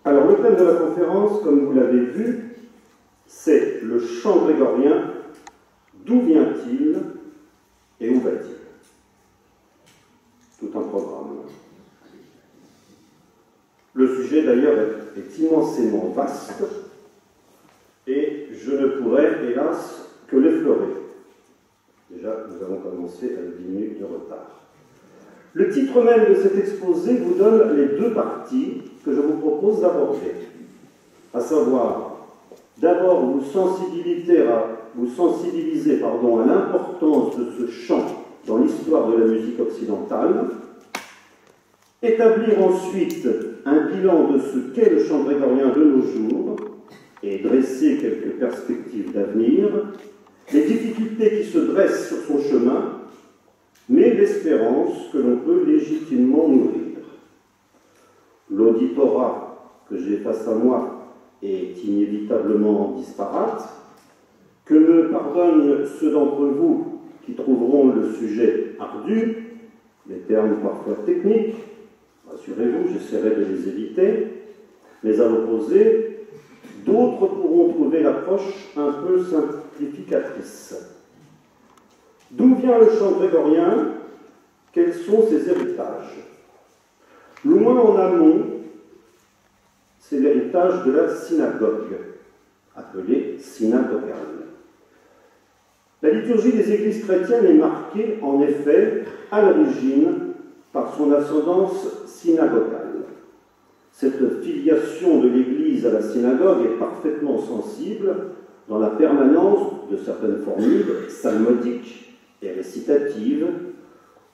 Alors, le thème de la conférence, comme vous l'avez vu, c'est le chant grégorien. D'où vient-il et où va-t-il? Tout un programme. Le sujet, d'ailleurs, est immensément vaste et je ne pourrais, hélas, que l'effleurer. Déjà, nous avons commencé avec 10 minutes de retard. Le titre même de cet exposé vous donne les deux parties que je vous propose d'aborder, à savoir, d'abord vous sensibiliser à l'importance de ce chant dans l'histoire de la musique occidentale, établir ensuite un bilan de ce qu'est le chant grégorien de nos jours et dresser quelques perspectives d'avenir, les difficultés qui se dressent sur son chemin, mais l'espérance que l'on peut légitimement nourrir. L'auditorat que j'ai face à moi est inévitablement disparate, que me pardonnent ceux d'entre vous qui trouveront le sujet ardu, les termes parfois techniques, rassurez-vous, j'essaierai de les éviter, mais à l'opposé, d'autres pourront trouver l'approche un peu simplificatrice. D'où vient le chant grégorien? Quels sont ses héritages? Loin en amont, c'est l'héritage de la synagogue, appelée synagogale. La liturgie des églises chrétiennes est marquée, en effet, à l'origine, par son ascendance synagogale. Cette filiation de l'Église à la synagogue est parfaitement sensible dans la permanence de certaines formules psalmodiques et récitatives,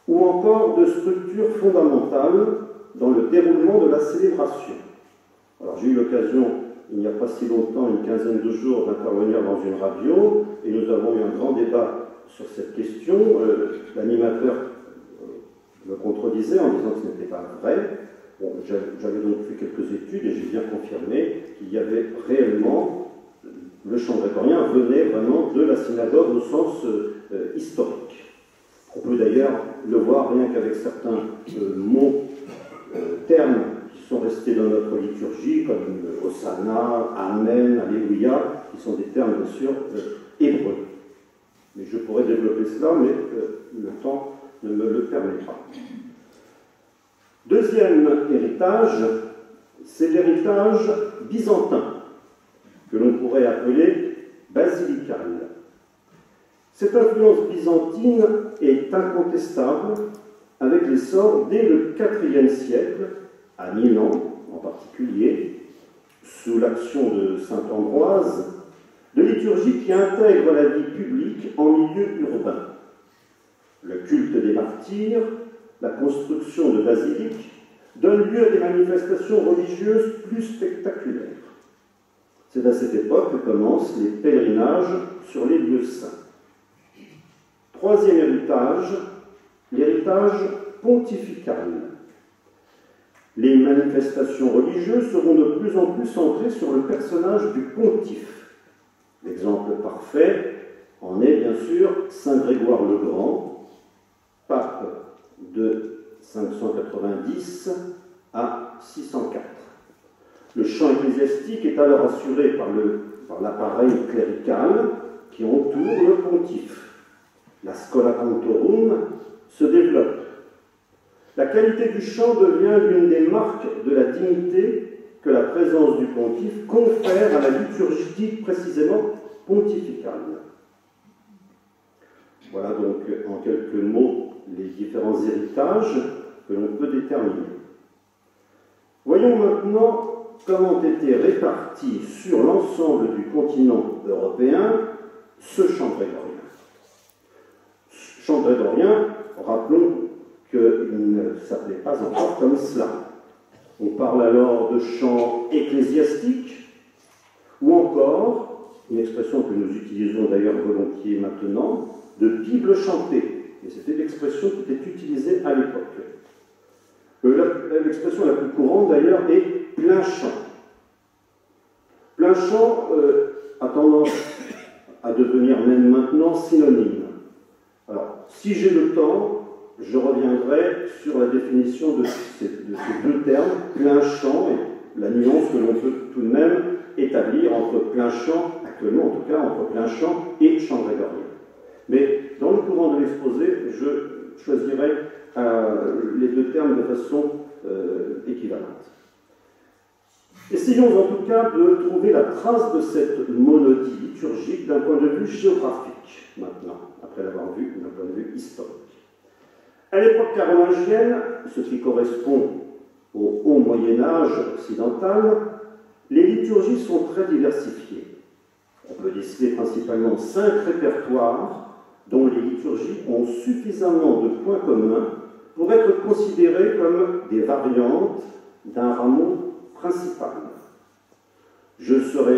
ou encore de structures fondamentales dans le déroulement de la célébration. Alors j'ai eu l'occasion, il n'y a pas si longtemps, une quinzaine de jours, d'intervenir dans une radio, et nous avons eu un grand débat sur cette question. L'animateur me contredisait en disant que ce n'était pas vrai. Bon, j'avais donc fait quelques études et j'ai bien confirmé qu'il y avait réellement, le chant grégorien venait vraiment de la synagogue au sens historique. On peut d'ailleurs le voir rien qu'avec certains mots, termes qui sont restés dans notre liturgie, comme Hosanna, Amen, Alléluia, qui sont des termes bien sûr hébreux. Mais je pourrais développer cela, mais le temps ne me le permet pas. Deuxième héritage, c'est l'héritage byzantin, que l'on pourrait appeler basilical. Cette influence byzantine est incontestable avec l'essor dès le IVe siècle, à Milan en particulier, sous l'action de saint Ambroise, de liturgie qui intègre la vie publique en milieu urbain. Le culte des martyrs, la construction de basiliques, donnent lieu à des manifestations religieuses plus spectaculaires. C'est à cette époque que commencent les pèlerinages sur les lieux saints. Troisième héritage, l'héritage pontifical. Les manifestations religieuses seront de plus en plus centrées sur le personnage du pontife. L'exemple parfait en est bien sûr saint Grégoire le Grand, pape de 590 à 604. Le chant ecclésiastique est alors assuré par l'appareil clérical qui entoure le pontife. La scola cantorum se développe. La qualité du chant devient l'une des marques de la dignité que la présence du pontife confère à la liturgie précisément pontificale. Voilà donc en quelques mots les différents héritages que l'on peut déterminer. Voyons maintenant comment était réparti sur l'ensemble du continent européen ce chant grégorien. Chant grégorien, rappelons qu'il ne s'appelait pas encore comme cela. On parle alors de chant ecclésiastique, ou encore, une expression que nous utilisons d'ailleurs volontiers maintenant, de Bible chantée. Et c'était l'expression qui était utilisée à l'époque. L'expression la plus courante d'ailleurs est plein chant. Plein chant a tendance à devenir même maintenant synonyme. Alors, si j'ai le temps, je reviendrai sur la définition de ces deux termes, plein chant la nuance que l'on peut tout de même établir entre plein chant, actuellement en tout cas, entre plein chant et chant grégorien. Mais dans le courant de l'exposé, je choisirai les deux termes de façon équivalente. Essayons en tout cas de trouver la trace de cette monodie liturgique d'un point de vue géographique, maintenant, après l'avoir vu d'un point de vue historique. À l'époque carolingienne, ce qui correspond au haut Moyen-Âge occidental, les liturgies sont très diversifiées. On peut déceler principalement 5 répertoires dont les liturgies ont suffisamment de points communs pour être considérées comme des variantes d'un rameau principal. Je serai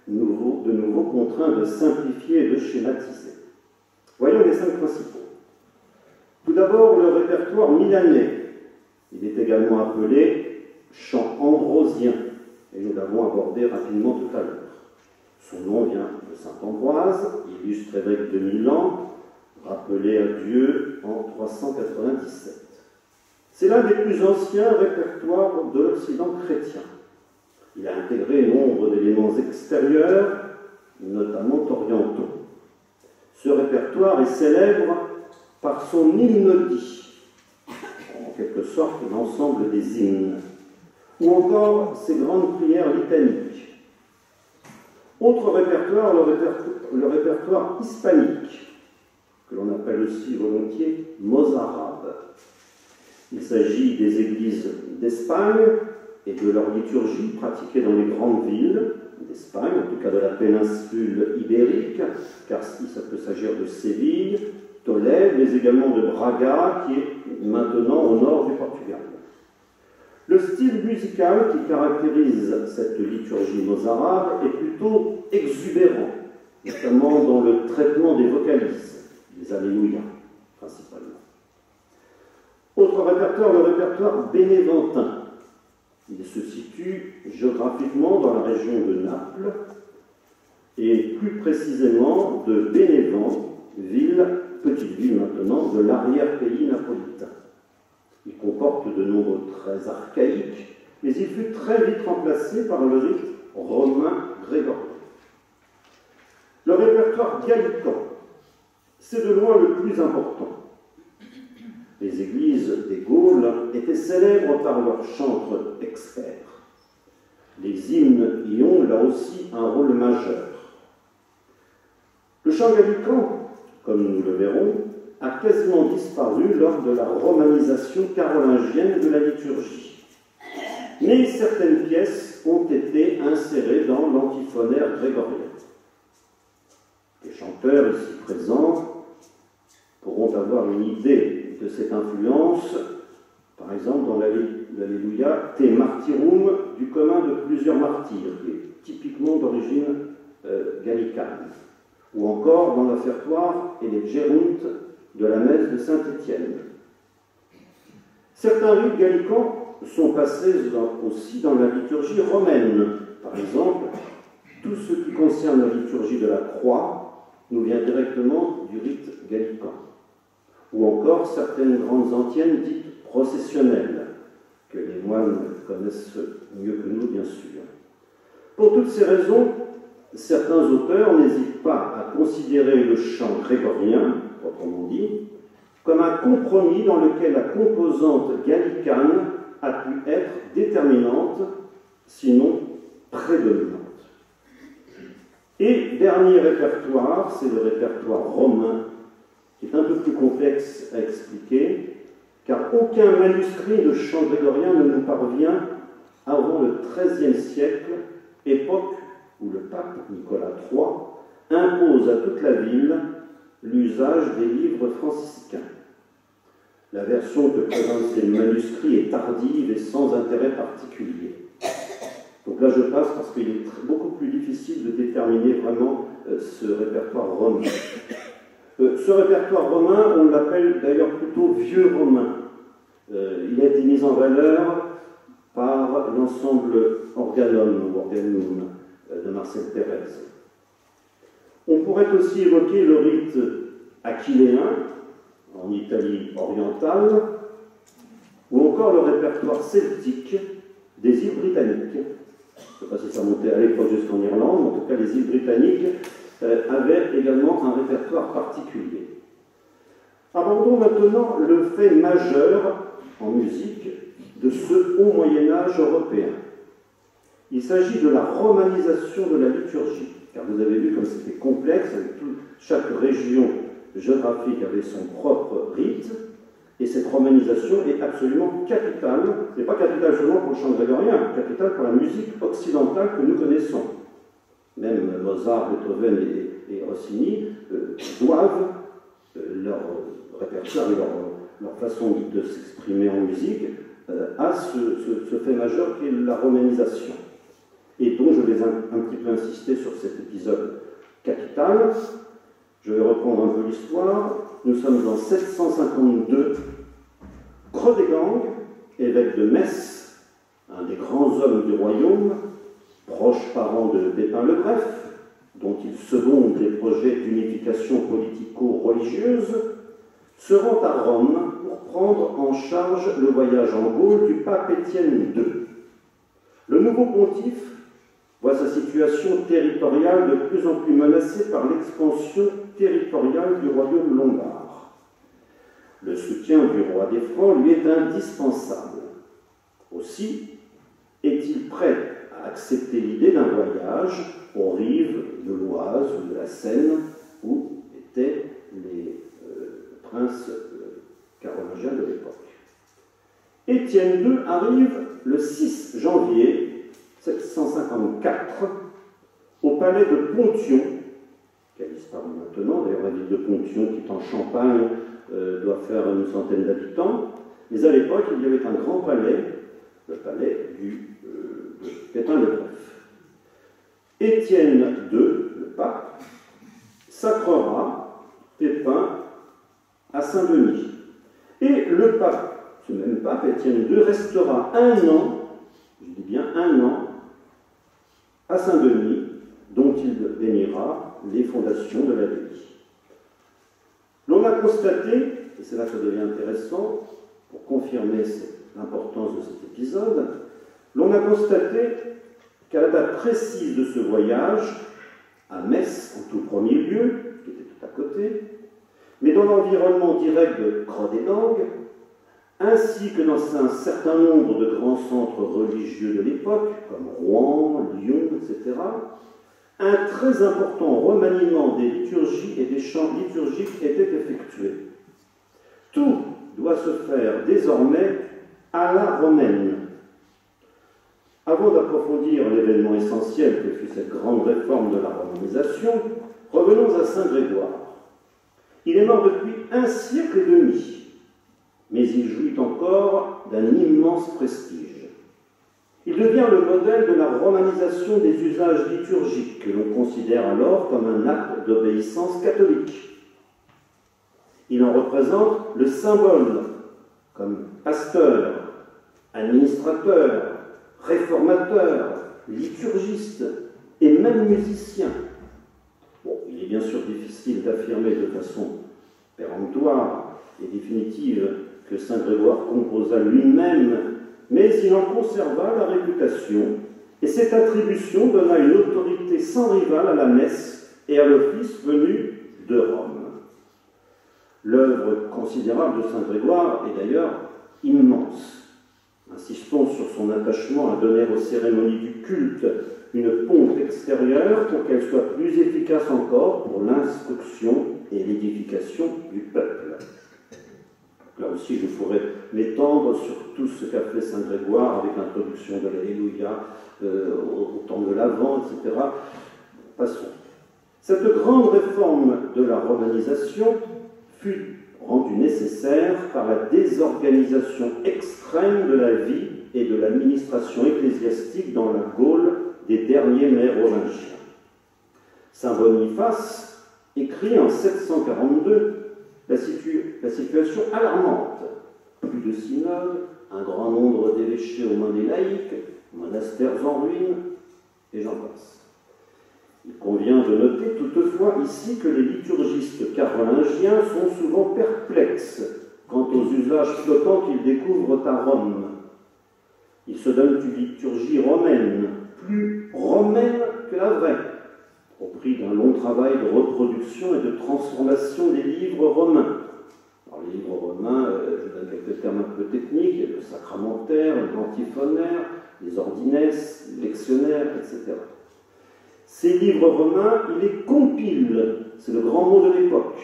de nouveau contraint de simplifier et de schématiser. Voyons les 5 principaux. Tout d'abord, le répertoire milanais. Il est également appelé chant ambrosien, et nous l'avons abordé rapidement tout à l'heure. Son nom vient de saint Ambroise, illustre évêque de Milan, rappelé à Dieu en 397. C'est l'un des plus anciens répertoires de l'Occident chrétien. Il a intégré nombre d'éléments extérieurs, notamment orientaux. Ce répertoire est célèbre par son hymnodie, en quelque sorte l'ensemble des hymnes, ou encore ses grandes prières litaniques. Autre répertoire, le répertoire hispanique, que l'on appelle aussi volontiers mozarabe. Il s'agit des églises d'Espagne et de leur liturgie pratiquée dans les grandes villes d'Espagne, en tout cas de la péninsule ibérique, car ça peut s'agir de Séville, Tolède, mais également de Braga, qui est maintenant au nord du Portugal. Le style musical qui caractérise cette liturgie mozarabe est plutôt exubérant, notamment dans le traitement des vocalises, des Alléluia, principalement. Autre répertoire, le répertoire bénéventin. Il se situe géographiquement dans la région de Naples, et plus précisément de Bénévent, petite ville maintenant, de l'arrière-pays napolitain. Il comporte de nombreux traits archaïques, mais il fut très vite remplacé par le rite romain grégorien. Le répertoire gallican, c'est de loin le plus important. Les églises des Gaules étaient célèbres par leurs chantres experts. Les hymnes y ont là aussi un rôle majeur. Le chant gallican, comme nous le verrons, a quasiment disparu lors de la romanisation carolingienne de la liturgie. Mais certaines pièces ont été insérées dans l'antiphonaire grégorien. Les chanteurs ici présents pourront avoir une idée de cette influence, par exemple dans l'Alléluia Te Martyrum du commun de plusieurs martyrs, qui est typiquement d'origine gallicane, ou encore dans l'offertoire et les Gerunt de la messe de Saint-Étienne. Certains rites gallicans sont passés aussi dans la liturgie romaine. Par exemple, tout ce qui concerne la liturgie de la croix nous vient directement du rite gallican. Ou encore certaines grandes antiennes dites processionnelles, que les moines connaissent mieux que nous, bien sûr. Pour toutes ces raisons, certains auteurs n'hésitent pas à considérer le chant grégorien, proprement dit, comme un compromis dans lequel la composante gallicane a pu être déterminante, sinon prédominante. Et dernier répertoire, c'est le répertoire romain, qui est un peu plus complexe à expliquer, car aucun manuscrit de chant grégorien ne nous parvient avant le XIIIe siècle, époque où le pape Nicolas III impose à toute la ville l'usage des livres franciscains. La version que présente ces manuscrits est tardive et sans intérêt particulier. Donc là je passe parce qu'il est beaucoup plus difficile de déterminer vraiment ce répertoire romain. Ce répertoire romain, on l'appelle d'ailleurs plutôt vieux romain. Il a été mis en valeur par l'ensemble Organum ou Organum de Marcel Thérèse. On pourrait aussi évoquer le rite aquiléen en Italie orientale, ou encore le répertoire celtique des îles britanniques. Je ne sais pas si ça montait à l'époque jusqu'en Irlande, en tout cas les îles britanniques avaient également un répertoire particulier. Abordons maintenant le fait majeur en musique de ce haut Moyen-Âge européen. Il s'agit de la romanisation de la liturgie, car vous avez vu comme c'était complexe, avec chaque région géographique avait son propre rite, et cette romanisation est absolument capitale, et pas capitale seulement pour le chant grégorien, capitale pour la musique occidentale que nous connaissons. Même Mozart, Beethoven et Rossini doivent leur répertoire et leur façon de s'exprimer en musique à ce fait majeur qui est la romanisation. Et donc je vais un petit peu insister sur cet épisode capital. Je vais reprendre un peu l'histoire. Nous sommes en 752. Chrodégang, évêque de Metz, un des grands hommes du royaume, proche parent de Pépin le Bref, dont il seconde les projets d'unification politico-religieuse, se rend à Rome pour prendre en charge le voyage en Gaule du pape Étienne II. Le nouveau pontife voit sa situation territoriale de plus en plus menacée par l'expansion territoriale du royaume lombard. Le soutien du roi des Francs lui est indispensable. Aussi est-il prêt à accepter l'idée d'un voyage aux rives de l'Oise ou de la Seine où étaient les princes carolingiens de l'époque. Étienne II arrive le 6 janvier 754 au palais de Ponthion, qui a disparu maintenant. D'ailleurs, la ville de Ponthion, qui est en Champagne, doit faire une centaine d'habitants. Mais à l'époque, il y avait un grand palais, le palais de Pépin le Bref. Étienne II, le pape, sacrera Pépin à Saint-Denis. Et le pape, ce même pape, Étienne II, restera un an, je dis bien un an, à Saint-Denis, dont il bénira les fondations de l'abbaye. L'on a constaté, et c'est là que ça devient intéressant, pour confirmer l'importance de cet épisode, l'on a constaté qu'à la date précise de ce voyage, à Metz en tout premier lieu, qui était tout à côté, mais dans l'environnement direct de Chrodégang, ainsi que dans un certain nombre de grands centres religieux de l'époque, comme Rouen, Lyon, etc., un très important remaniement des liturgies et des chants liturgiques était effectué. Tout doit se faire désormais à la romaine. Avant d'approfondir l'événement essentiel que fut cette grande réforme de la romanisation, revenons à Saint Grégoire. Il est mort depuis un siècle et demi, mais il jouit encore d'un immense prestige. Il devient le modèle de la romanisation des usages liturgiques que l'on considère alors comme un acte d'obéissance catholique. Il en représente le symbole comme pasteur, administrateur, réformateur, liturgiste et même musicien. Bon, il est bien sûr difficile d'affirmer de façon péremptoire et définitive que saint Grégoire composa lui-même, mais il en conserva la réputation, et cette attribution donna une autorité sans rivale à la messe et à l'office venu de Rome. L'œuvre considérable de saint Grégoire est d'ailleurs immense. Insistons sur son attachement à donner aux cérémonies du culte une pompe extérieure pour qu'elles soient plus efficaces encore pour l'instruction et l'édification du peuple. Là aussi, je pourrais m'étendre sur tout ce qu'a fait saint Grégoire avec l'introduction de l'Alléluia au temps de l'Avent, etc. Passons. Cette grande réforme de la romanisation fut rendue nécessaire par la désorganisation extrême de la vie et de l'administration ecclésiastique dans la Gaule des derniers mérovingiens. Saint Boniface écrit en 742 la situation alarmante. Plus de synodes, un grand nombre d'évêchés aux mains des laïcs, monastères en ruine, et j'en passe. Il convient de noter toutefois ici que les liturgistes carolingiens sont souvent perplexes quant aux usages flottants qu'ils découvrent à Rome. Il se donne une liturgie romaine, plus romaine que la vraie, au prix d'un long travail de reproduction et de transformation des livres romains. Alors, les livres romains, je donne quelques termes un peu techniques, le sacramentaire, l'antiphonaire, les ordines, les lectionnaires, etc. Ces livres romains, il les compile, c'est le grand mot de l'époque.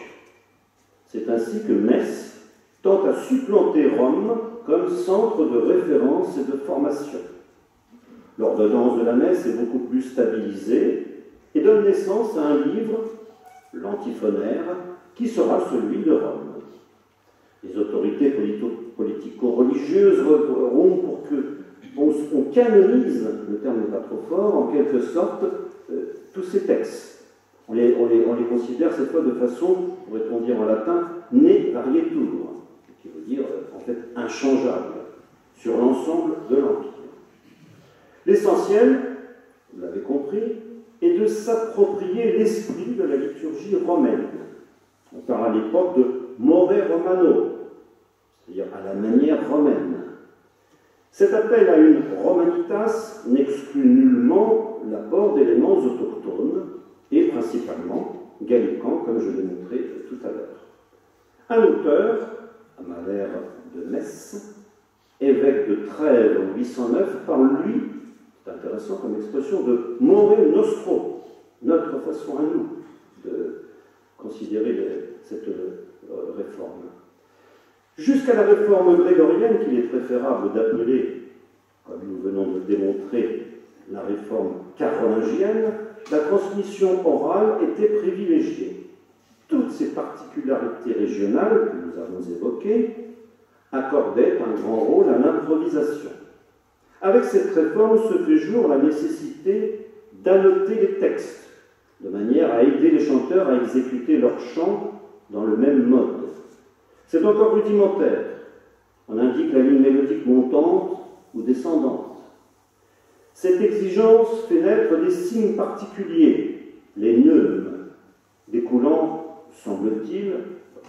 C'est ainsi que Metz tente à supplanter Rome comme centre de référence et de formation. L'ordonnance de la messe est beaucoup plus stabilisée et donne naissance à un livre, l'antiphonaire, qui sera celui de Rome. Les autorités politico-religieuses voteront pour qu'on canonise, le terme n'est pas trop fort, en quelque sorte, tous ces textes. On les considère cette fois de façon, pourrait-on dire en latin, ne varietur, qui veut dire en fait inchangeable, sur l'ensemble de l'Empire. L'essentiel, vous l'avez compris, est de s'approprier l'esprit de la liturgie romaine. On parle à l'époque de more romano, c'est-à-dire à la manière romaine. Cet appel à une romanitas n'exclut nullement l'apport d'éléments autochtones et principalement gallicans, comme je l'ai montré tout à l'heure. Un auteur, Amalère de Metz, évêque de Trèves en 809, parle, lui, c'est intéressant comme expression, de more nostro, notre façon à nous de considérer cette réforme. Jusqu'à la réforme grégorienne, qu'il est préférable d'appeler, comme nous venons de le démontrer, la réforme carolingienne, la transmission orale était privilégiée. Toutes ces particularités régionales que nous avons évoquées accordaient un grand rôle à l'improvisation. Avec cette réforme se fait jour la nécessité d'annoter les textes, de manière à aider les chanteurs à exécuter leur chant dans le même mode. C'est encore rudimentaire. On indique la ligne mélodique montante ou descendante. Cette exigence fait naître des signes particuliers, les neumes, découlant, semble-t-il,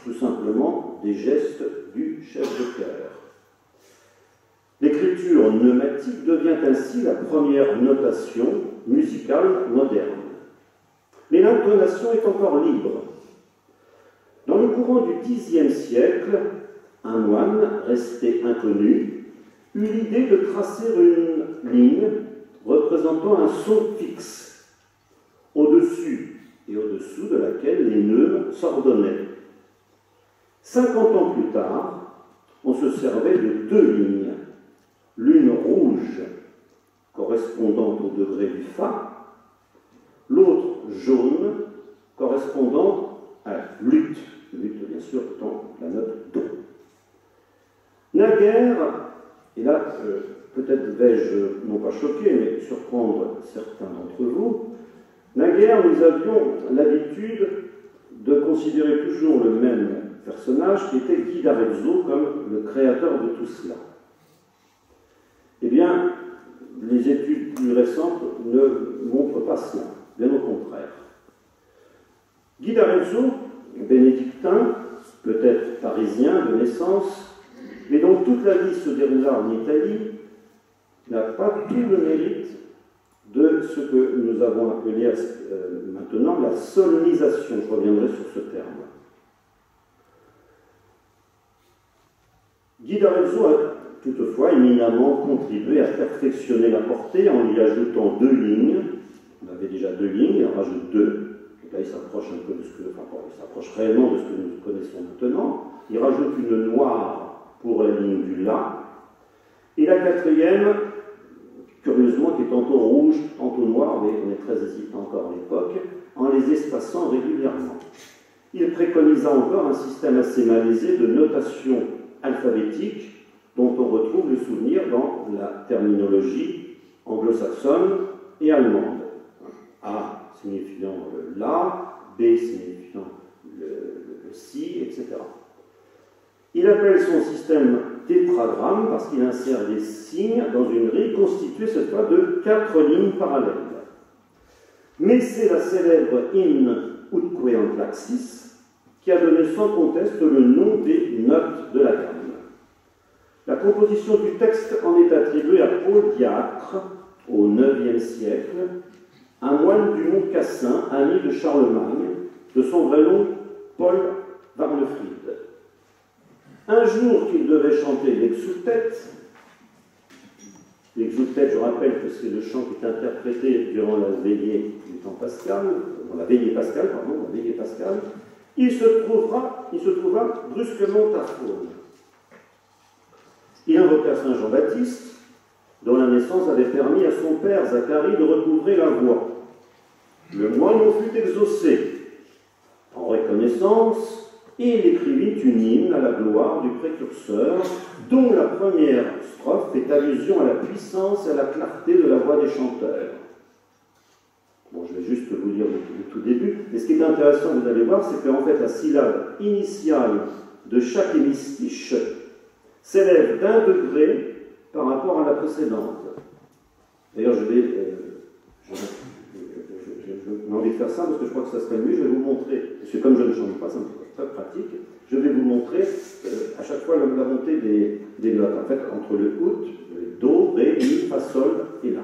tout simplement des gestes du chef de chœur. L'écriture pneumatique devient ainsi la première notation musicale moderne. Mais l'intonation est encore libre. Dans le courant du Xe siècle, un moine, resté inconnu, eut l'idée de tracer une ligne représentant un son fixe, au-dessus et au-dessous de laquelle les neumes s'ordonnaient. 50 ans plus tard, on se servait de deux lignes, l'une rouge, correspondant au degré du Fa, l'autre jaune, correspondant à l'ut, l'ut bien sûr étant la note Do. Naguère, et là peut-être vais-je non pas choquer, mais surprendre certains d'entre vous, naguère nous avions l'habitude de considérer toujours le même personnage qui était Guy d'Arezzo comme le créateur de tout cela. Eh bien, les études plus récentes ne montrent pas cela, bien au contraire. Guy d'Arezzo, bénédictin, peut-être parisien de naissance, mais dont toute la vie se déroula en Italie, n'a pas tout le mérite de ce que nous avons appelé maintenant la solennisation. Je reviendrai sur ce terme. Guy d'Arezzo a toutefois éminemment contribué à perfectionner la portée en y ajoutant deux lignes. On avait déjà deux lignes, il en rajoute deux. Et là, il s'approche un peu de ce que, il s'approche réellement de ce que nous connaissons maintenant. Il rajoute une noire pour la ligne du La. Et la quatrième, curieusement, qui est tantôt rouge, tantôt noir, mais on est très hésitant encore à l'époque, en les espaçant régulièrement. Il préconisa encore un système assez malaisé de notation alphabétique dont on retrouve le souvenir dans la terminologie anglo-saxonne et allemande. A signifiant le La, B signifiant le Si, etc. Il appelle son système tétragramme parce qu'il insère des signes dans une grille constituée cette fois de 4 lignes parallèles. Mais c'est la célèbre In utque amplaxis qui a donné sans conteste le nom des notes de la gamme. La composition du texte en est attribuée à Paul Diacre, au IXe siècle, un moine du Mont Cassin, ami de Charlemagne, de son vrai nom Paul Warnefried. Un jour qu'il devait chanter l'Exultet, je rappelle que c'est le chant qui est interprété durant la veillée du temps pascal, la veillée pascale, il se trouva brusquement à faune. Il invoqua Saint Jean-Baptiste, dont la naissance avait permis à son père Zacharie de recouvrer la voix. Le moine en fut exaucé. En reconnaissance, il écrivit une hymne à la gloire du précurseur, dont la première strophe fait allusion à la puissance et à la clarté de la voix des chanteurs. Bon, je vais juste vous lire le tout début. Mais ce qui est intéressant, vous allez voir, c'est qu'en fait, la syllabe initiale de chaque hémistiche s'élève d'1 degré par rapport à la précédente. D'ailleurs, j'ai envie de faire ça parce que je crois que ça serait mieux. Je vais vous montrer, parce que comme je ne chante pas, ça me paraît très pratique, je vais vous montrer à chaque fois la montée des notes. En fait, entre le ut, le do, ré, mi, fa, sol et la.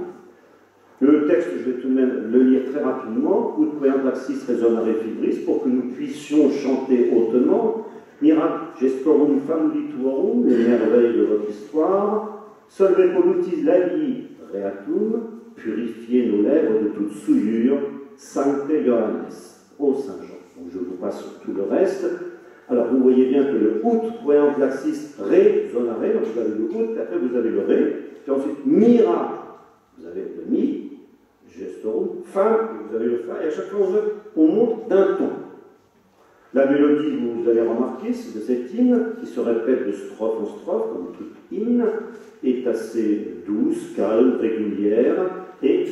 Le texte, je vais tout de même le lire très rapidement. Ut queant laxis resonare fibris, pour que nous puissions chanter hautement. Mirat gestorum famulituorum, les merveilles de votre histoire. Solve pollutis labii reatum, purifiez nos lèvres de toute souillure. Sancte Johannes, ô Saint Jean. Donc je vous passe tout le reste. Alors vous voyez bien que le ut queant laxis resonare, donc vous avez le ut, après vous avez le ré, puis ensuite mira, vous avez le mi, gestorum, fa, vous avez le fa, et à chaque fois on monte d'un ton. La mélodie, vous allez remarquer, de cette hymne, qui se répète de strophe en strophe, comme toute hymne, est assez douce, calme, régulière, et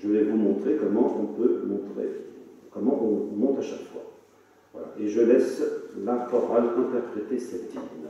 je vais vous montrer comment on monte à chaque fois. Voilà. Et je laisse la chorale interpréter cette hymne.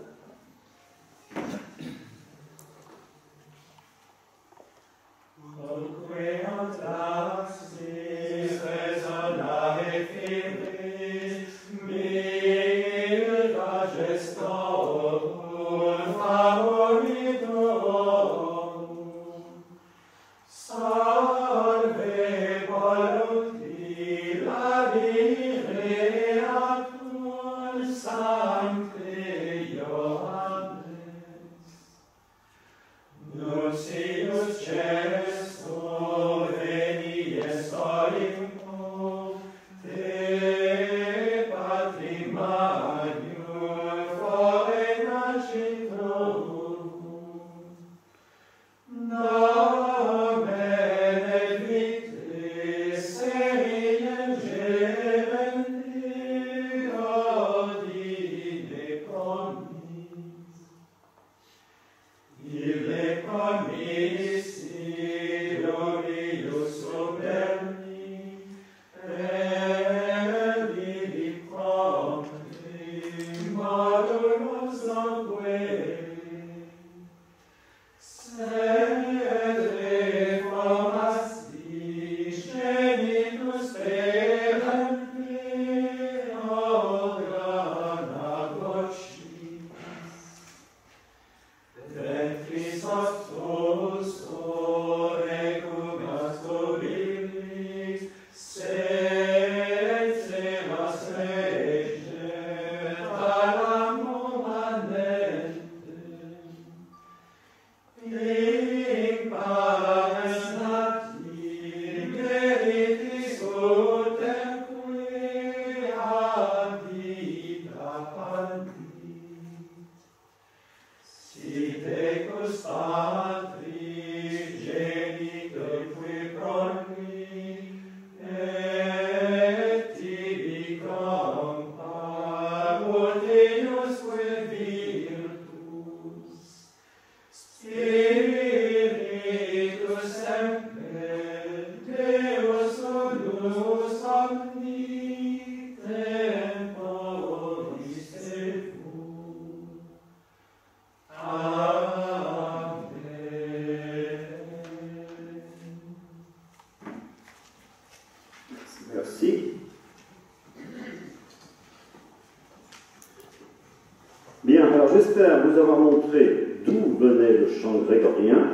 J'espère vous avoir montré d'où venait le chant grégorien.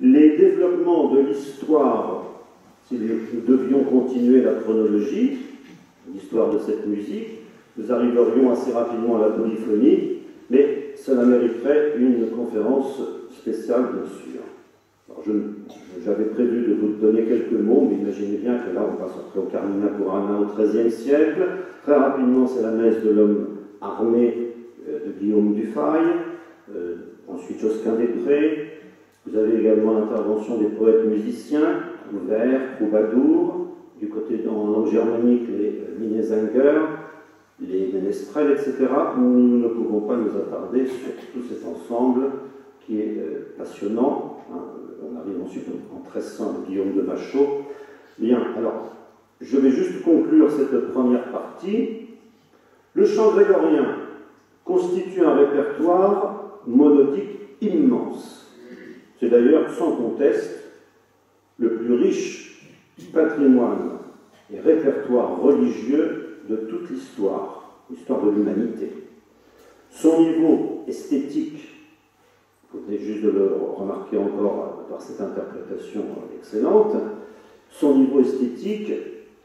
Les développements de l'histoire, si nous devions continuer la chronologie, l'histoire de cette musique, nous arriverions assez rapidement à la polyphonie, mais cela mériterait une conférence spéciale, bien sûr. J'avais prévu de vous donner quelques mots, mais imaginez bien que là, on passe après au Carmina Burana au XIIIe siècle. Très rapidement, c'est la messe de l'homme armé de Guillaume Dufay, ensuite Josquin des Prés. Vous avez également l'intervention des poètes musiciens, Trouvert, Troubadour, du côté en langue germanique, les Minnesänger, les Ménestrels, etc. Nous ne pouvons pas nous attarder sur tout cet ensemble qui est passionnant. On arrive ensuite en 1300 avec Guillaume de Machaut. Bien, alors, je vais juste conclure cette première partie. Le chant grégorien constitue un répertoire monodique immense. C'est d'ailleurs, sans conteste, le plus riche patrimoine et répertoire religieux de toute l'histoire de l'humanité. Son niveau esthétique, vous venez juste de le remarquer encore par cette interprétation excellente, son niveau esthétique,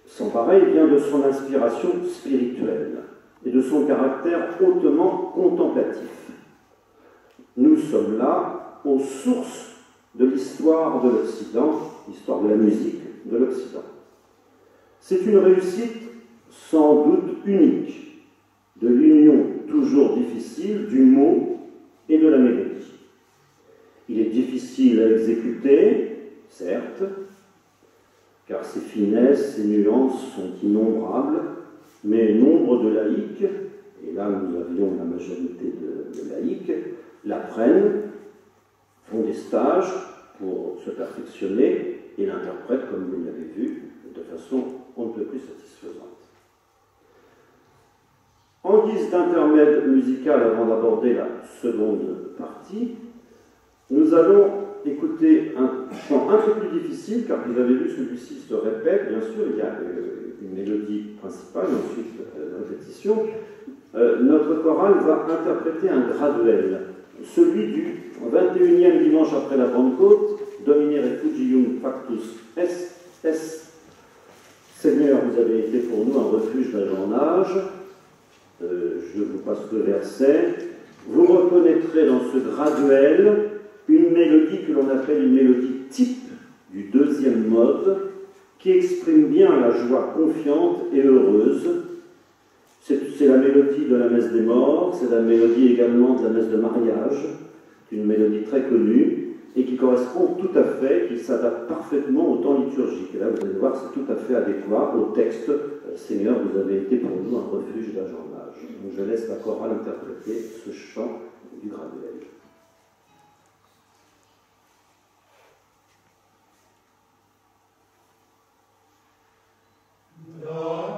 sans pareil, vient de son inspiration spirituelle et de son caractère hautement contemplatif. Nous sommes là aux sources de l'histoire de l'Occident, l'histoire de la musique de l'Occident. C'est une réussite sans doute unique de l'union toujours difficile du mot et de la mélodie. Il est difficile à exécuter, certes, car ses finesses, ses nuances sont innombrables, mais nombre de laïcs, et là nous avions la majorité de laïcs, l'apprennent, font des stages pour se perfectionner et l'interprètent, comme vous l'avez vu, de façon on ne peut plus satisfaisante. En guise d'intermède musical, avant d'aborder la seconde partie, nous allons écouter un chant un peu plus difficile, car vous avez vu, celui-ci se répète, bien sûr, il y a une mélodie principale, ensuite une répétition. Notre chorale va interpréter un graduel, celui du 21e dimanche après la Pentecôte, Dominere Refugium Factus Est. Seigneur, vous avez été pour nous un refuge d'âge en âge. Je vous passe le verset. Vous reconnaîtrez dans ce graduel une mélodie que l'on appelle une mélodie type du deuxième mode, qui exprime bien la joie confiante et heureuse. C'est la mélodie de la messe des morts, c'est la mélodie également de la messe de mariage, une mélodie très connue, et qui correspond tout à fait, qui s'adapte parfaitement au temps liturgique. Et là, vous allez voir, c'est tout à fait adéquat au texte « Seigneur, vous avez été pour nous un refuge d'âge en âge ». Donc je laisse la chorale interpréter ce chant du graduel. Oh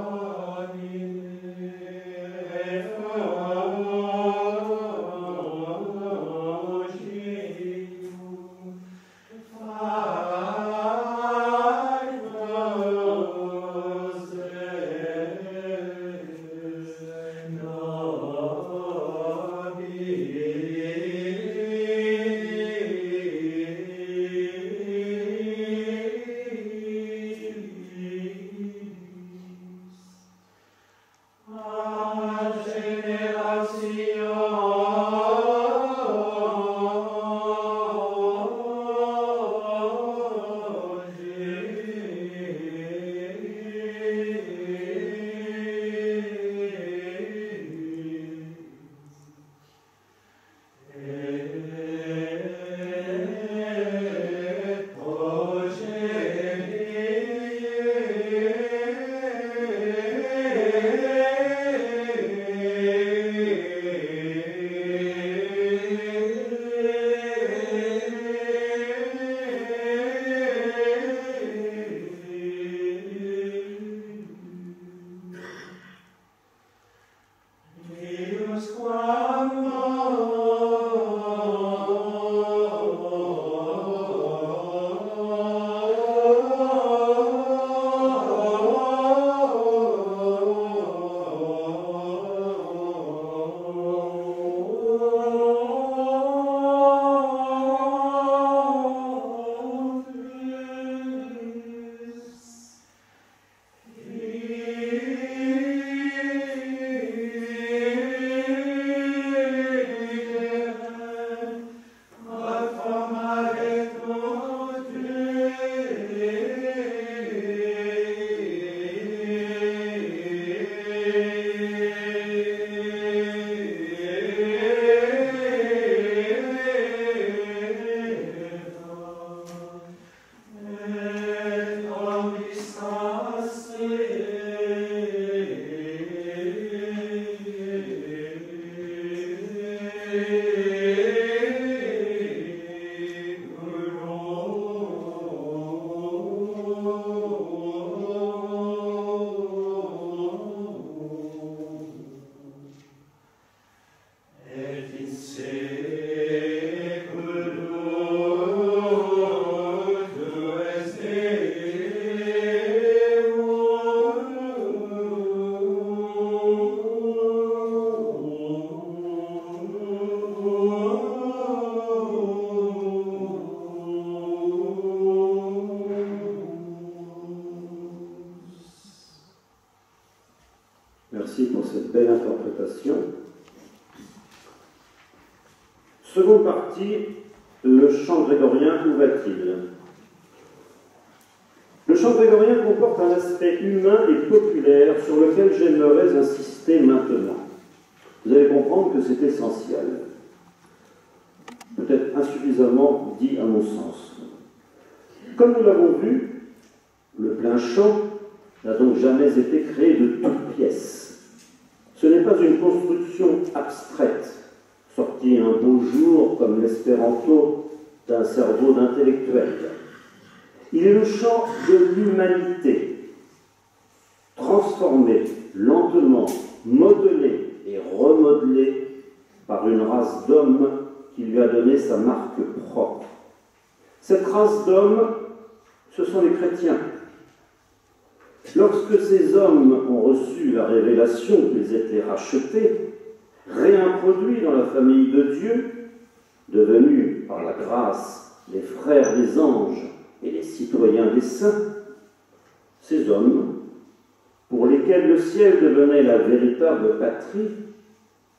Seconde partie, le chant grégorien, où va-t-il? Le chant grégorien comporte un aspect humain et populaire sur lequel j'aimerais insister maintenant. Vous allez comprendre que c'est essentiel. Peut-être insuffisamment dit à mon sens. Comme nous l'avons vu, le plein chant n'a donc jamais été créé de toutes pièces. Ce n'est pas une construction abstraite, sortie un beau jour comme l'espéranto d'un cerveau d'intellectuel. Il est le chant de l'humanité, transformé lentement, modelé et remodelé par une race d'hommes qui lui a donné sa marque propre. Cette race d'hommes, ce sont les chrétiens. Lorsque ces hommes ont reçu la révélation qu'ils étaient rachetés, réintroduits dans la famille de Dieu, devenus par la grâce les frères des anges et les citoyens des saints, ces hommes, pour lesquels le ciel devenait la véritable patrie,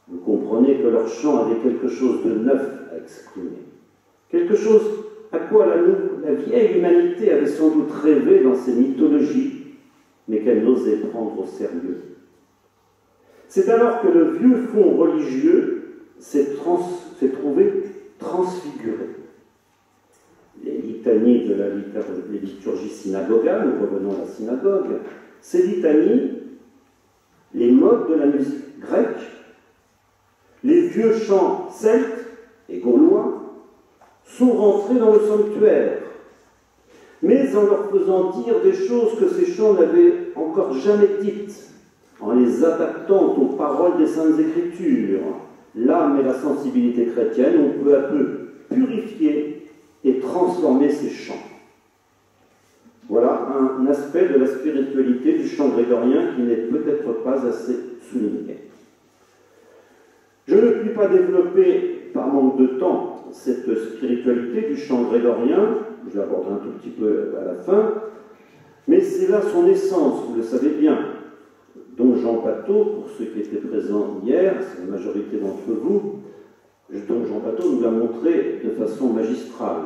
vous comprenez que leur chant avait quelque chose de neuf à exprimer, quelque chose à quoi la vieille humanité avait sans doute rêvé dans ses mythologies, mais qu'elle n'osait prendre au sérieux. C'est alors que le vieux fond religieux s'est trouvé transfiguré. Les litanies de la liturgie synagogale, nous revenons à la synagogue, ces litanies, les modes de la musique grecque, les vieux chants celtes et gaulois sont rentrés dans le sanctuaire, mais en leur faisant dire des choses que ces chants n'avaient encore jamais dites, en les adaptant aux paroles des Saintes Écritures. L'âme et la sensibilité chrétienne ont peu à peu purifié et transformé ces chants. Voilà un aspect de la spiritualité du chant grégorien qui n'est peut-être pas assez souligné. Je ne puis pas développer, par manque de temps, cette spiritualité du chant grégorien, je l'aborderai un tout petit peu à la fin, mais c'est là son essence, vous le savez bien. Don Jean Patot, pour ceux qui étaient présents hier, c'est la majorité d'entre vous, Don Jean Patot nous l'a montré de façon magistrale.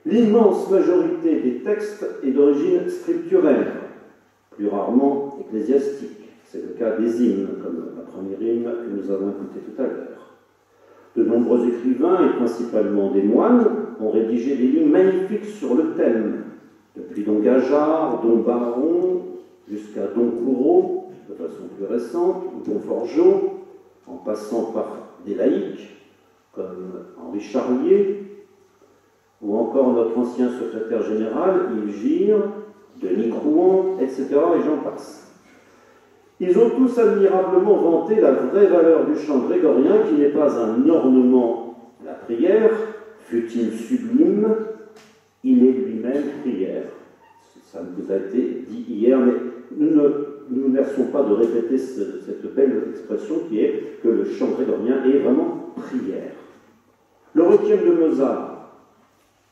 L'immense majorité des textes est d'origine scripturaire, plus rarement ecclésiastique. C'est le cas des hymnes, comme la première hymne que nous avons écoutée tout à l'heure. De nombreux écrivains, et principalement des moines, ont rédigé des lignes magnifiques sur le thème, depuis Don Gajard, Don Baron, jusqu'à Don Coureau, de façon plus récente, ou Don Forgeot, en passant par des laïcs, comme Henri Charlier, ou encore notre ancien secrétaire général, Yves Gire, Denis Crouan, etc., et j'en passe. Ils ont tous admirablement vanté la vraie valeur du chant grégorien, qui n'est pas un ornement de la prière, fût-il sublime, il est lui-même prière. Ça vous a été dit hier, mais nous ne laissons pas de répéter cette belle expression qui est que le chant grégorien est vraiment prière. Le requiem de Mozart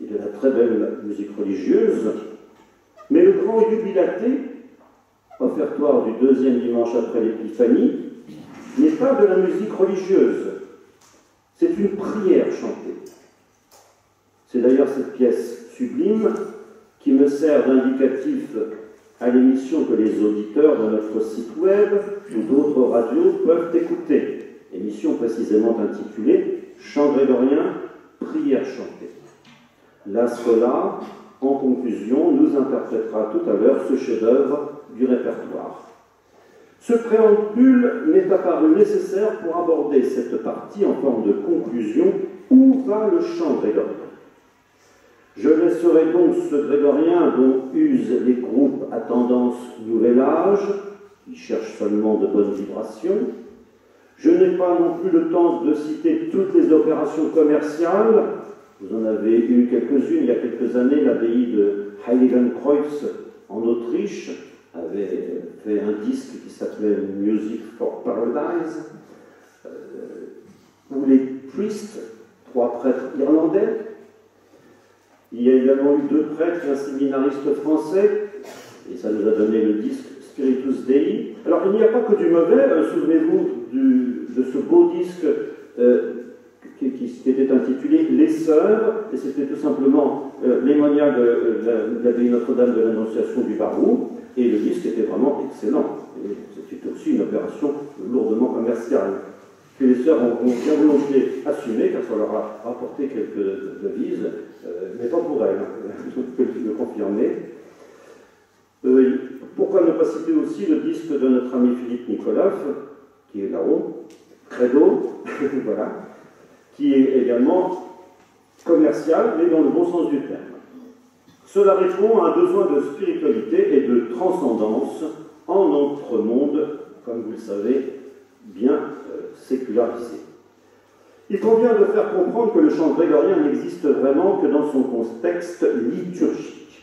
est de la très belle musique religieuse, mais le grand jubilaté, offertoire du deuxième dimanche après l'Épiphanie, n'est pas de la musique religieuse, c'est une prière chantée. C'est d'ailleurs cette pièce sublime qui me sert d'indicatif à l'émission que les auditeurs de notre site web ou d'autres radios peuvent écouter, émission précisément intitulée « Chant grégorien, prière chantée ». La Scola, en conclusion, nous interprétera tout à l'heure ce chef-d'œuvre du répertoire. Ce préambule m'est apparu nécessaire pour aborder cette partie en forme de conclusion. Où va le chant grégorien? Je laisserai donc ce grégorien dont usent les groupes à tendance nouvel âge, qui cherchent seulement de bonnes vibrations. Je n'ai pas non plus le temps de citer toutes les opérations commerciales. Vous en avez eu quelques-unes il y a quelques années. L'abbaye de Heiligenkreuz en Autriche avait fait un disque qui s'appelait Music for Paradise, où les priests, 3 prêtres irlandais. Il y a également eu 2 prêtres et un séminariste français, et ça nous a donné le disque Spiritus Dei. Alors il n'y a pas que du mauvais, souvenez-vous de ce beau disque qui était intitulé Les Sœurs, et c'était tout simplement l'émonial de l'abbaye Notre-Dame de l'Annonciation du Barou, et le disque était vraiment excellent. C'était aussi une opération lourdement commerciale, que les sœurs ont bien volontiers assumé, car ça leur a rapporté quelques devises, mais pas pour elles, je peux le confirmer. Pourquoi ne pas citer aussi le disque de notre ami Philippe Nicolas, qui est là-haut, Credo, voilà, qui est également commercial, mais dans le bon sens du terme. Cela répond à un besoin de spiritualité et de transcendance en notre monde, comme vous le savez, bien sécularisé. Il convient de faire comprendre que le chant grégorien n'existe vraiment que dans son contexte liturgique.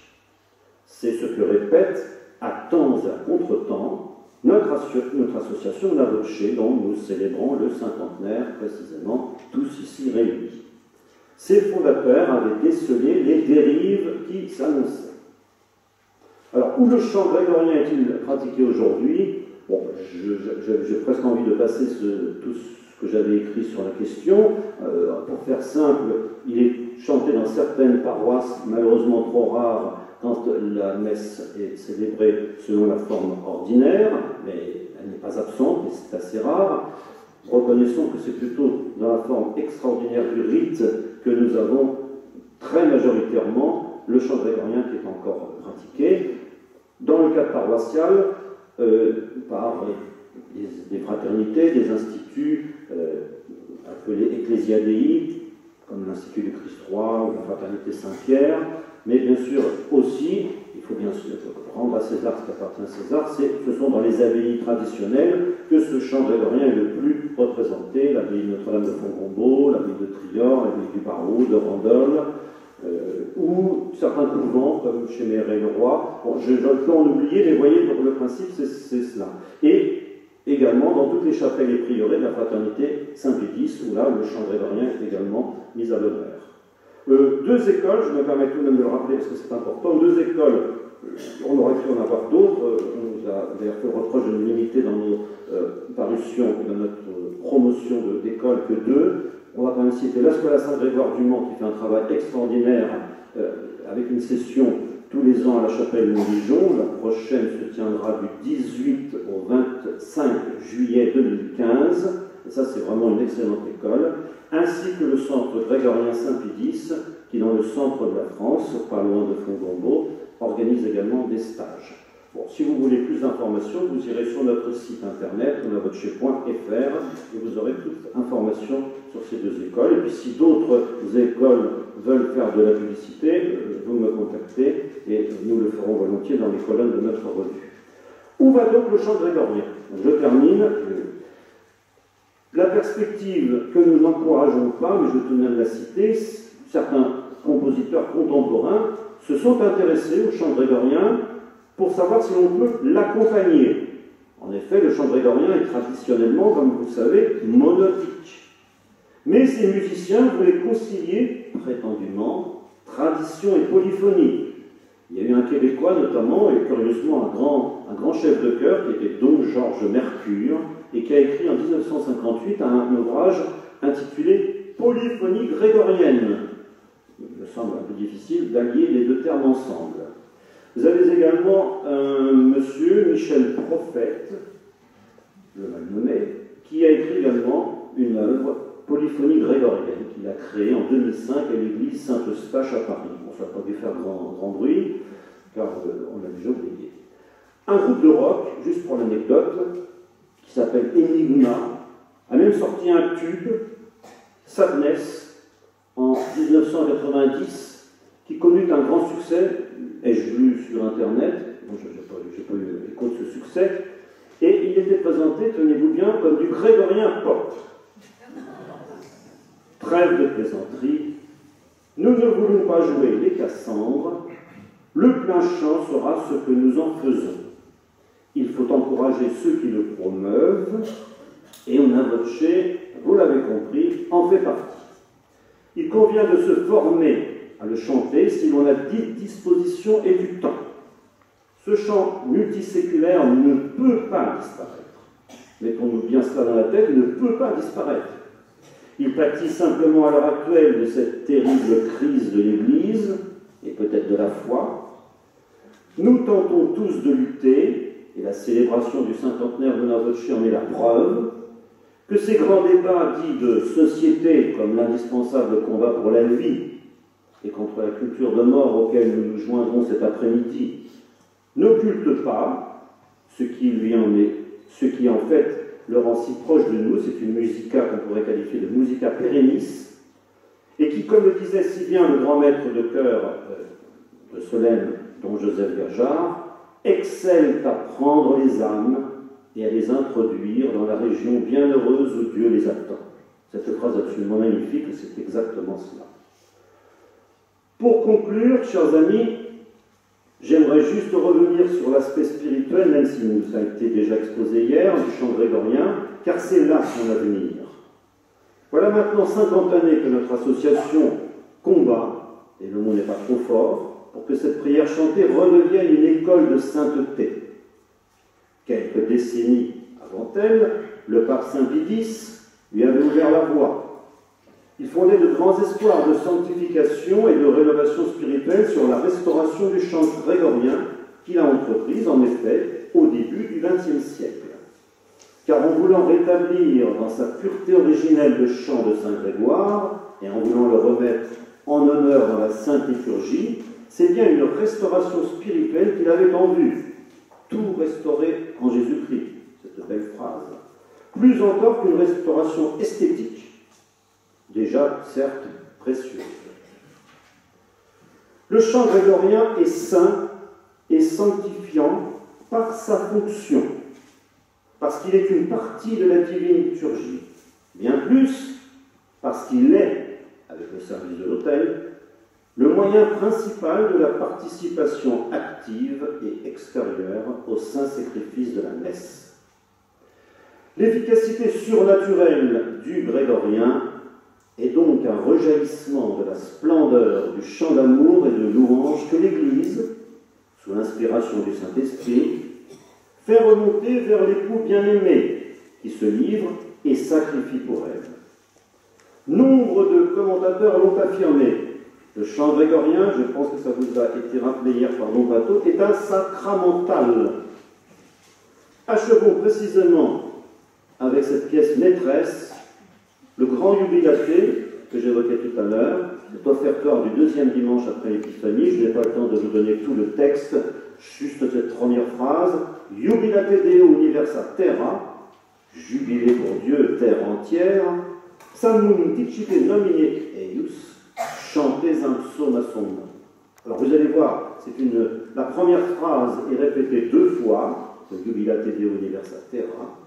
C'est ce que répète à temps et à contre-temps notre association La Voce, dont nous célébrons le cinquantenaire précisément, tous ici réunis. Ses fondateurs avaient décelé les dérives qui s'annonçaient. Alors, où le chant grégorien est-il pratiqué aujourd'hui? Bon, j'ai presque envie de passer tout ce que j'avais écrit sur la question. Pour faire simple, il est chanté dans certaines paroisses, malheureusement trop rares, quand la messe est célébrée selon la forme ordinaire, mais elle n'est pas absente, et c'est assez rare. Reconnaissons que c'est plutôt dans la forme extraordinaire du rite que nous avons très majoritairement le chant grégorien qui est encore pratiqué. Dans le cadre paroissial, par des fraternités, des instituts appelés Ecclesia Dei, comme l'Institut du Christ Roi ou la Fraternité Saint-Pierre, mais bien sûr aussi, il faut bien sûr rendre à César ce qui appartient à César, ce sont dans les abbayes traditionnelles que ce chant grégorien est le plus représenté, l'abbaye Notre-Dame de Fontgombault, l'abbaye de Trior, l'abbaye du Barou, de Randol, ou certains couvents comme chez Méré-le-Roi. Bon, je peux en oublier, mais vous voyez, le principe c'est cela. Et également dans toutes les chapelles et prieurés de la fraternité Saint-Pédis, où là le chant grégorien est également mis à l'honneur. Deux écoles, je me permets tout de même de le rappeler parce que c'est important, deux écoles, on aurait pu en avoir d'autres, on nous a d'ailleurs fait le reproche de nous limiter dans nos parutions, dans notre promotion d'écoles que deux. On va quand même citer la Scola Saint-Grégoire du Mans qui fait un travail extraordinaire avec une session tous les ans à la chapelle Montligeon. La prochaine se tiendra du 18 au 25 juillet 2015. Et ça, c'est vraiment une excellente école. Ainsi que le centre grégorien Saint-Pédis, qui, dans le centre de la France, pas loin de Fontgombault, organise également des stages. Bon, si vous voulez plus d'informations, vous irez sur notre site internet, onavoce.fr, et vous aurez toute information sur ces deux écoles. Et puis, si d'autres écoles veulent faire de la publicité, vous me contactez, et nous le ferons volontiers dans les colonnes de notre revue. Où va donc le chant grégorien? Je termine. La perspective que nous n'encourageons pas, mais je vais tout de même la citer, certains compositeurs contemporains se sont intéressés au chant grégorien pour savoir si on peut l'accompagner. En effet, le chant grégorien est traditionnellement, comme vous le savez, monodique. Mais ces musiciens voulaient concilier, prétendument, tradition et polyphonie. Il y a eu un Québécois notamment, et curieusement un grand chef de chœur, qui était donc Georges Mercure, et qui a écrit en 1958 un ouvrage intitulé « Polyphonie grégorienne ». Il me semble un peu difficile d'allier les deux termes ensemble. Vous avez également un monsieur, Michel Prophète, le mal nommé, qui a écrit également une œuvre, Polyphonie grégorienne, qu'il a créée en 2005 à l'église Saint-Eustache à Paris. Bon, ça n'a pas dû faire grand bruit, car on l'a déjà oublié. Un groupe de rock, juste pour l'anecdote, qui s'appelle Enigma, a même sorti un tube, Sadness, en 1990, qui connut un grand succès, ai-je lu sur Internet, bon, je n'ai pas eu l'écho de ce succès, et il était présenté, tenez-vous bien, comme du grégorien pop. Trêve de plaisanterie, nous ne voulons pas jouer les Cassandres, le plein chant sera ce que nous en faisons. Il faut encourager ceux qui le promeuvent, et on a voce, vous l'avez compris, en fait partie. Il convient de se former à le chanter si l'on a disposition et du temps. Ce chant multiséculaire ne peut pas disparaître. Mettons-nous bien cela dans la tête, il ne peut pas disparaître. Il pâtit simplement à l'heure actuelle de cette terrible crise de l'Église, et peut-être de la foi. Nous tentons tous de lutter, et la célébration du cinquantenaire de Noirmoutier en est la preuve, que ces grands débats dits de société, comme l'indispensable combat pour la vie, et contre la culture de mort auquel nous nous joindrons cet après-midi, n'occultent pas ce qui en fait le rend si proche de nous. C'est une musica qu'on pourrait qualifier de musica perennis, et qui, comme le disait si bien le grand maître de chœur de Solesmes, dont Joseph Verjard, excelle à prendre les âmes et à les introduire dans la région bienheureuse où Dieu les attend. Cette phrase absolument magnifique, c'est exactement cela. Pour conclure, chers amis, j'aimerais juste revenir sur l'aspect spirituel, même s'il nous a été déjà exposé hier, du chant grégorien, car c'est là son avenir. Voilà maintenant 50 années que notre association combat, et le mot n'est pas trop fort, pour que cette prière chantée redevienne une école de sainteté. Quelques décennies avant elle, le pape Saint Pie X lui avait ouvert la voie. Il fondait de grands espoirs de sanctification et de rénovation spirituelle sur la restauration du chant grégorien qu'il a entreprise, en effet, au début du XXe siècle. Car en voulant rétablir dans sa pureté originelle le chant de Saint Grégoire, et en voulant le remettre en honneur dans la Sainte Liturgie, c'est bien une restauration spirituelle qu'il avait en vue. Tout restauré en Jésus-Christ, cette belle phrase. Plus encore qu'une restauration esthétique, déjà, certes, précieuse. Le chant grégorien est saint et sanctifiant par sa fonction, parce qu'il est une partie de la divine liturgie, bien plus parce qu'il est, avec le service de l'autel, le moyen principal de la participation active et extérieure au saint sacrifice de la messe. L'efficacité surnaturelle du grégorien est donc un rejaillissement de la splendeur du chant d'amour et de louange que l'Église, sous l'inspiration du Saint-Esprit, fait remonter vers l'époux bien-aimé qui se livre et sacrifie pour elle. Nombre de commentateurs l'ont affirmé. Le chant grégorien, je pense que ça vous a été rappelé hier par mon bateau, est un sacramental. Achevons précisément avec cette pièce maîtresse, le grand jubilaté que j'évoquais tout à l'heure, cet offertoire du deuxième dimanche après l'Épiphanie. Je n'ai pas le temps de vous donner tout le texte, juste cette première phrase. Jubilate Deo universa terra, jubilé pour Dieu, terre entière, salmum dicite nomine eius, chantez un psaume à son nom. Alors vous allez voir, la première phrase est répétée 2 fois, Jubilate Deo universa terra,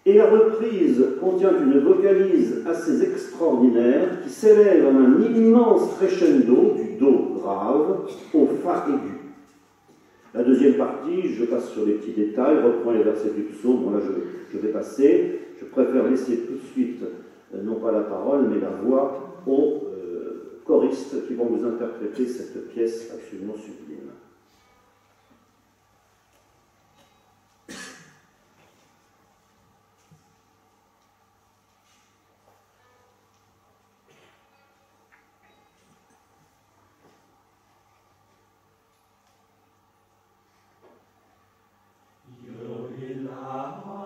et la reprise contient une vocalise assez extraordinaire qui s'élève en un immense crescendo du do grave au fa aigu. La deuxième partie, je passe sur les petits détails, reprends les versets du psaume. Bon là je vais passer. Je préfère laisser tout de suite, non pas la parole, mais la voix aux choristes qui vont vous interpréter cette pièce absolument sublime. Amen.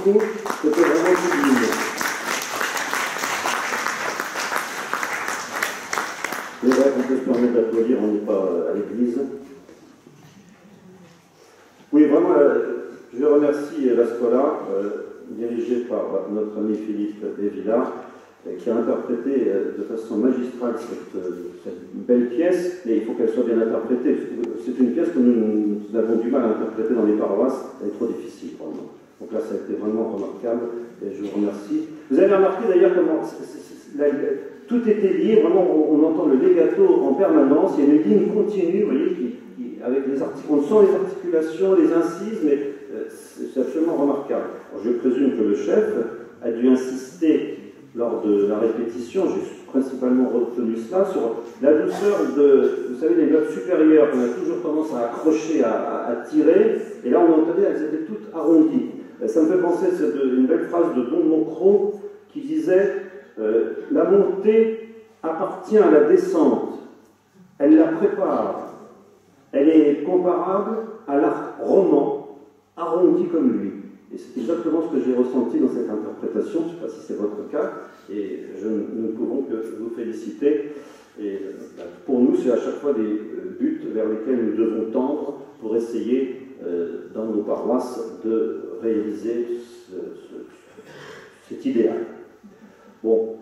beaucoup, c'était vraiment sublime. C'est vrai qu'on peut se permettre d'applaudir, on n'est pas à l'église. Oui, vraiment, je remercie la Scola, dirigée par notre ami Philippe Desvillars, qui a interprété de façon magistrale cette belle pièce, mais il faut qu'elle soit bien interprétée. C'est une pièce que nous avons du mal à interpréter dans les paroisses, elle est trop difficile pour nous. Donc là, ça a été vraiment remarquable, et je vous remercie. Vous avez remarqué d'ailleurs comment tout était lié, vraiment, on entend le legato en permanence, il y a une ligne continue, vous voyez, avec les on sent les articulations, les incises, mais c'est absolument remarquable. Alors, je présume que le chef a dû insister lors de la répétition, j'ai principalement retenu cela, sur la douceur de, vous savez, les notes supérieures qu'on a toujours tendance à accrocher, à tirer, et là on entendait, elles étaient toutes arrondies. Ça me fait penser à une belle phrase de Don Monceau qui disait la montée appartient à la descente, elle la prépare, elle est comparable à l'art roman, arrondi comme lui. Et c'est exactement ce que j'ai ressenti dans cette interprétation, je ne sais pas si c'est votre cas, et nous ne pouvons que vous féliciter. Et pour nous, c'est à chaque fois des buts vers lesquels nous devons tendre pour essayer, dans nos paroisses, de réaliser cet idéal. Bon,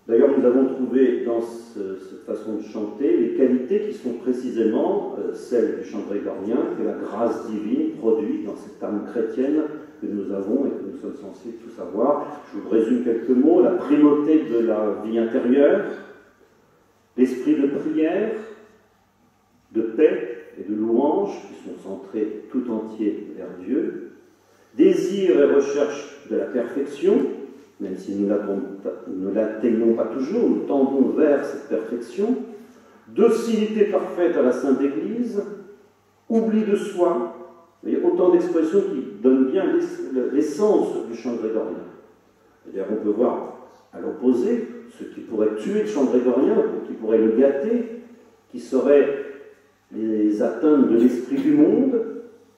d'ailleurs, nous avons trouvé dans cette façon de chanter les qualités qui sont précisément celles du chant grégorien, que la grâce divine produit dans cette âme chrétienne que nous avons et que nous sommes censés tous avoir. Je vous résume quelques mots. La primauté de la vie intérieure, l'esprit de prière, de paix et de louange qui sont centrés tout entiers vers Dieu, désir et recherche de la perfection, même si nous ne l'atteignons pas toujours, nous tendons vers cette perfection, docilité parfaite à la Sainte Église, oubli de soi. Il y a autant d'expressions qui donnent bien l'essence du chant grégorien. D'ailleurs, on peut voir à l'opposé ce qui pourrait tuer le chant grégorien, ou qui pourrait le gâter, qui serait les atteintes de l'esprit du monde,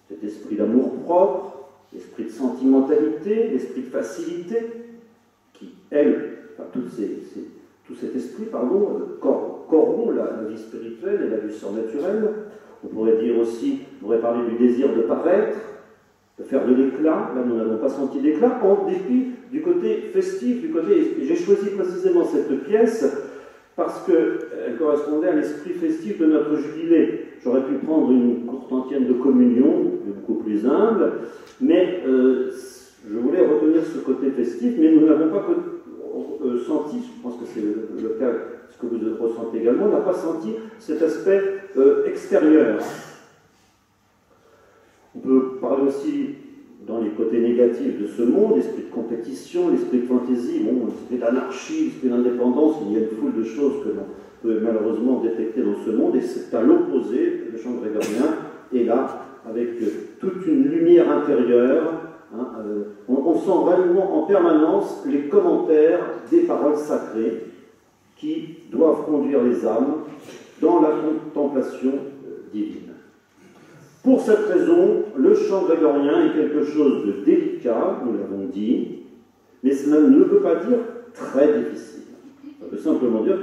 cet esprit d'amour-propre, l'esprit de sentimentalité, l'esprit de facilité, qui, tout cet esprit, corrompt la vie spirituelle et la vie surnaturelle. On pourrait dire aussi, on pourrait parler du désir de paraître, de faire de l'éclat. Là, nous n'avons pas senti d'éclat, en dépit du côté festif, j'ai choisi précisément cette pièce parce qu'elle correspondait à l'esprit festif de notre jubilé. J'aurais pu prendre une courte antienne de communion, beaucoup plus humble, mais je voulais retenir ce côté festif, mais nous n'avons pas senti, je pense que c'est le cas, ce que vous ressentez également, on n'a pas senti cet aspect extérieur. On peut parler aussi, dans les côtés négatifs de ce monde, l'esprit de compétition, l'esprit de fantaisie, l'esprit d'anarchie, l'esprit d'indépendance, il y a une foule de choses que l'on peut malheureusement détecter dans ce monde, et c'est à l'opposé, le chant grégorien est là, avec toute une lumière intérieure. On sent réellement en permanence les commentaires des paroles sacrées qui doivent conduire les âmes dans la contemplation divine. Pour cette raison, le chant grégorien est quelque chose de délicat, nous l'avons dit, mais cela ne veut pas dire très difficile. Ça veut simplement dire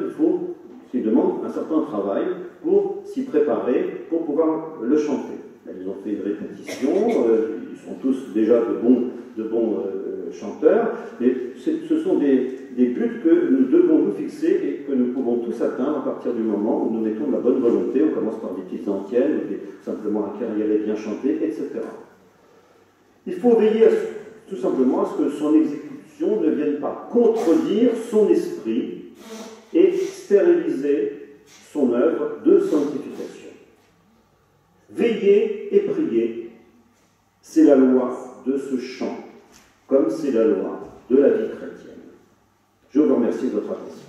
qu'il demande un certain travail pour s'y préparer, pour pouvoir le chanter. Là, ils ont fait une répétition, ils sont tous déjà de bons chanteurs, mais ce sont des buts que nous devons nous fixer et que nous pouvons tous atteindre à partir du moment où nous mettons de la bonne volonté. On commence par des petites antiennes, simplement un carrière bien chanté, etc. Il faut veiller tout simplement à ce que son exécution ne vienne pas contredire son esprit et stériliser son œuvre de sanctification. Veiller et prier, c'est la loi de ce chant, comme c'est la loi de la vie chrétienne. Je vous remercie de votre attention.